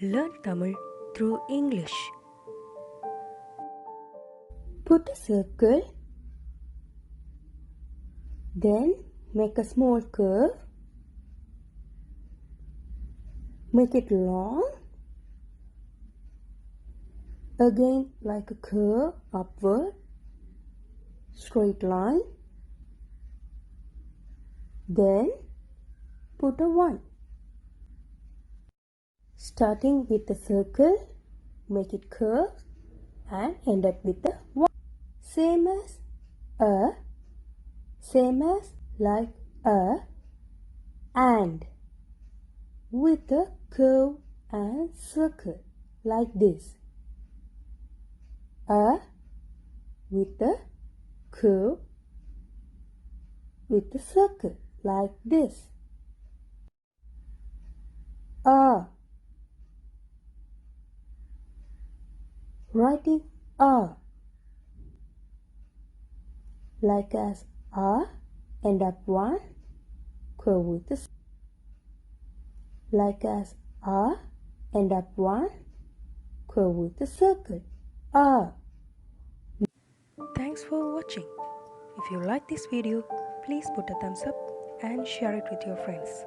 Learn Tamil through English. Put a circle, then make a small curve, make it long, again like a curve upward, straight line, then put a 1. Starting with the circle, make it curve and end up with a 1. Same as like a and with a curve and circle like this. A with a curve with a circle like this. Writing A like as A, end up 1, curve with a like as A, end up 1, curve with a circle. A. Thanks for watching. If you like this video, please put a thumbs up and share it with your friends.